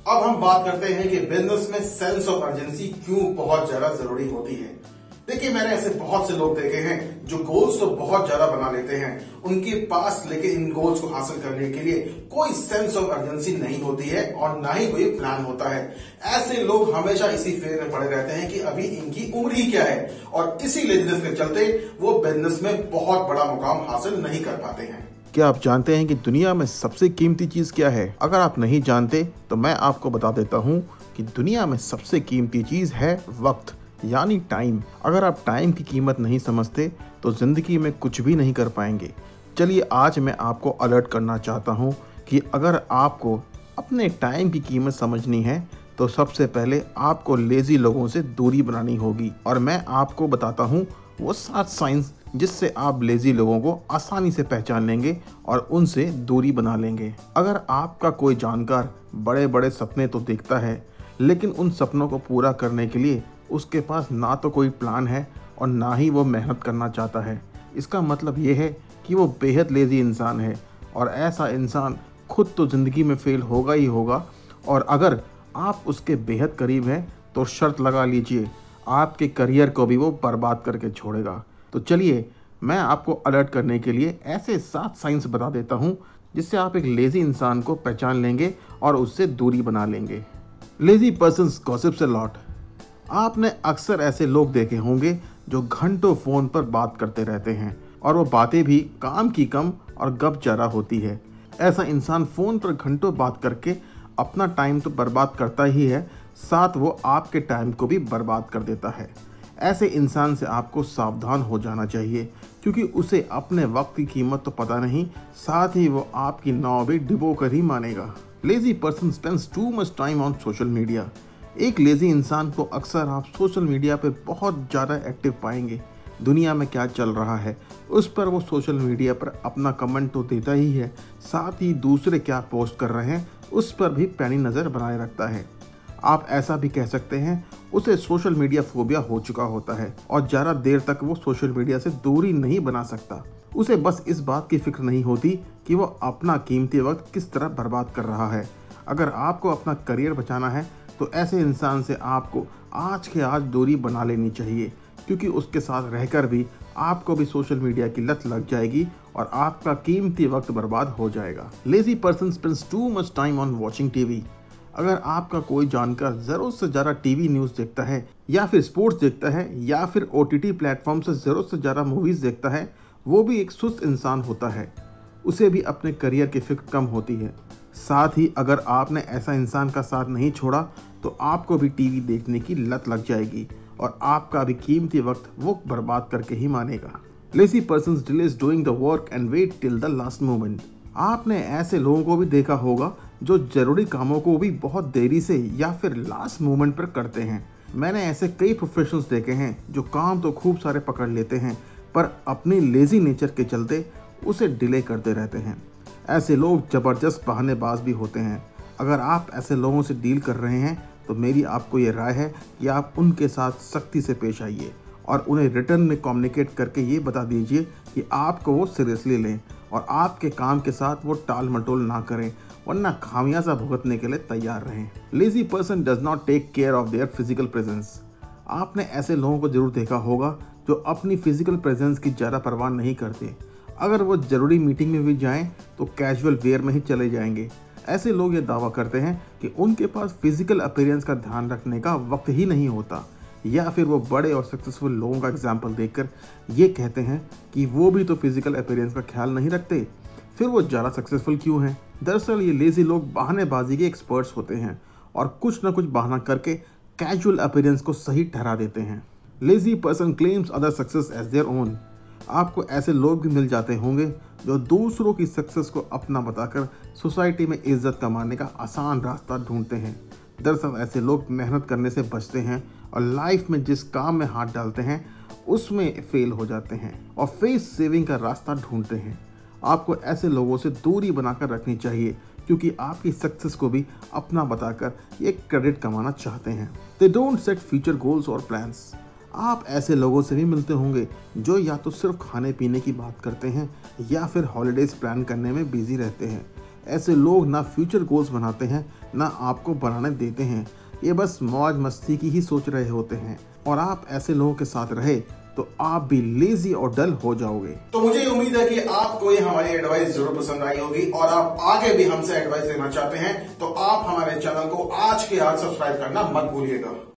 अब हम बात करते हैं कि बिजनेस में सेंस ऑफ अर्जेंसी क्यों बहुत ज्यादा जरूरी होती है। देखिए, मैंने ऐसे बहुत से लोग देखे हैं जो गोल्स तो बहुत ज्यादा बना लेते हैं, उनके पास लेकिन इन गोल्स को हासिल करने के लिए कोई सेंस ऑफ अर्जेंसी नहीं होती है और ना ही कोई प्लान होता है। ऐसे लोग हमेशा इसी फेर में पड़े रहते हैं कि अभी इनकी उम्र ही क्या है, और इसी लेजीनेस के चलते वो बिजनेस में बहुत बड़ा मुकाम हासिल नहीं कर पाते हैं। क्या आप जानते हैं कि दुनिया में सबसे कीमती चीज क्या है? अगर आप नहीं जानते तो मैं आपको बता देता हूँ कि दुनिया में सबसे कीमती चीज है वक्त, यानी टाइम। अगर आप टाइम की कीमत नहीं समझते तो जिंदगी में कुछ भी नहीं कर पाएंगे। चलिए, आज मैं आपको अलर्ट करना चाहता हूँ कि अगर आपको अपने टाइम की कीमत समझनी है तो सबसे पहले आपको लेजी लोगों से दूरी बनानी होगी। और मैं आपको बताता हूँ वो 7 साइंस जिससे आप लेजी लोगों को आसानी से पहचान लेंगे और उनसे दूरी बना लेंगे। अगर आपका कोई जानकार बड़े बड़े सपने तो देखता है, लेकिन उन सपनों को पूरा करने के लिए उसके पास ना तो कोई प्लान है और ना ही वो मेहनत करना चाहता है, इसका मतलब ये है कि वो बेहद लेजी इंसान है। और ऐसा इंसान खुद तो ज़िंदगी में फेल होगा ही होगा, और अगर आप उसके बेहद करीब हैं तो शर्त लगा लीजिए आपके करियर को भी वो बर्बाद करके छोड़ेगा। तो चलिए, मैं आपको अलर्ट करने के लिए ऐसे 7 साइंस बता देता हूँ जिससे आप एक लेजी इंसान को पहचान लेंगे और उससे दूरी बना लेंगे। Lazy persons gossips a lot. आपने अक्सर ऐसे लोग देखे होंगे जो घंटों फ़ोन पर बात करते रहते हैं और वो बातें भी काम की कम और गप जरा होती है। ऐसा इंसान फ़ोन पर घंटों बात करके अपना टाइम तो बर्बाद करता ही है, साथ वो आपके टाइम को भी बर्बाद कर देता है। ऐसे इंसान से आपको सावधान हो जाना चाहिए, क्योंकि उसे अपने वक्त की कीमत तो पता नहीं, साथ ही वो आपकी नाव भी डुबो कर ही मानेगा। Lazy person spends too much time on social media. एक लेजी इंसान को अक्सर आप सोशल मीडिया पर बहुत ज़्यादा एक्टिव पाएंगे। दुनिया में क्या चल रहा है उस पर वो सोशल मीडिया पर अपना कमेंट तो देता ही है, साथ ही दूसरे क्या पोस्ट कर रहे हैं उस पर भी पैनी नज़र बनाए रखता है। आप ऐसा भी कह सकते हैं उसे सोशल मीडिया फोबिया हो चुका होता है और ज़्यादा देर तक वो सोशल मीडिया से दूरी नहीं बना सकता। उसे बस इस बात की फिक्र नहीं होती कि वो अपना कीमती वक्त किस तरह बर्बाद कर रहा है। अगर आपको अपना करियर बचाना है तो ऐसे इंसान से आपको आज के आज दूरी बना लेनी चाहिए, क्योंकि उसके साथ रहकर भी आपको भी सोशल मीडिया की लत लग जाएगी और आपका कीमती वक्त बर्बाद हो जाएगा। Lazy person spends too much time on watching TV. अगर आपका कोई जानकार ज़रूरत से ज़्यादा टीवी न्यूज़ देखता है या फिर स्पोर्ट्स देखता है या फिर OTT प्लेटफॉर्म से ज़रूरत से ज़्यादा मूवीज़ देखता है, वो भी एक सुस्त इंसान होता है। उसे भी अपने करियर की फिक्र कम होती है। साथ ही अगर आपने ऐसा इंसान का साथ नहीं छोड़ा तो आपको भी टीवी देखने की लत लग जाएगी और आपका भी कीमती वक्त वो बर्बाद करके ही मानेगा। Lazy persons delays doing the work and wait till the last moment. आपने ऐसे लोगों को भी देखा होगा जो जरूरी कामों को भी बहुत देरी से या फिर लास्ट मोमेंट पर करते हैं। मैंने ऐसे कई प्रोफेशनल्स देखे हैं जो काम तो खूब सारे पकड़ लेते हैं पर अपनी लेजी नेचर के चलते उसे डिले करते रहते हैं। ऐसे लोग ज़बरदस्त बहानेबाज भी होते हैं। अगर आप ऐसे लोगों से डील कर रहे हैं तो मेरी आपको ये राय है कि आप उनके साथ सख्ती से पेश आइए और उन्हें रिटर्न में कम्युनिकेट करके ये बता दीजिए कि आपको वो सीरियसली लें और आपके काम के साथ वो टाल मटोल ना करें, वरना खामियाजा भुगतने के लिए तैयार रहें। Lazy person does not take care of their physical presence. आपने ऐसे लोगों को जरूर देखा होगा जो अपनी फिजिकल प्रेजेंस की ज़्यादा परवाह नहीं करते। अगर वो ज़रूरी मीटिंग में भी जाएं तो कैजुअल वेयर में ही चले जाएंगे। ऐसे लोग ये दावा करते हैं कि उनके पास फिजिकल अपीयरेंस का ध्यान रखने का वक्त ही नहीं होता, या फिर वो बड़े और सक्सेसफुल लोगों का एग्जाम्पल देखकर ये कहते हैं कि वो भी तो फिजिकल अपीयरेंस का ख्याल नहीं रखते, फिर वो ज़्यादा सक्सेसफुल क्यों हैं। दरअसल ये लेजी लोग बहानेबाजी के एक्सपर्ट्स होते हैं और कुछ ना कुछ बहाना करके कैजुअल अपीयरेंस को सही ठहरा देते हैं। Lazy person claims other success as their own. आपको ऐसे लोग भी मिल जाते होंगे जो दूसरों की सक्सेस को अपना बताकर सोसाइटी में इज्जत कमाने का आसान रास्ता ढूंढते हैं। दरअसल ऐसे लोग मेहनत करने से बचते हैं और लाइफ में जिस काम में हाथ डालते हैं उसमें फेल हो जाते हैं और फेस सेविंग का रास्ता ढूंढते हैं। आपको ऐसे लोगों से दूरी बनाकर रखनी चाहिए, क्योंकि आपकी सक्सेस को भी अपना बताकर ये क्रेडिट कमाना चाहते हैं। They don't set future goals और प्लान्स। आप ऐसे लोगों से भी मिलते होंगे जो या तो सिर्फ खाने पीने की बात करते हैं या फिर हॉलीडेज प्लान करने में बिजी रहते हैं। ऐसे लोग ना फ्यूचर गोल्स बनाते हैं ना आपको बनाने देते हैं। ये बस मौज मस्ती की ही सोच रहे होते हैं और आप ऐसे लोगों के साथ रहे तो आप भी लेजी और डल हो जाओगे। तो मुझे उम्मीद है कि आपको ये हमारी एडवाइस जरूर पसंद आई होगी और आप आगे भी हमसे एडवाइस लेना चाहते हैं तो आप हमारे चैनल को आज के आज सब्सक्राइब करना मत भूलिएगा।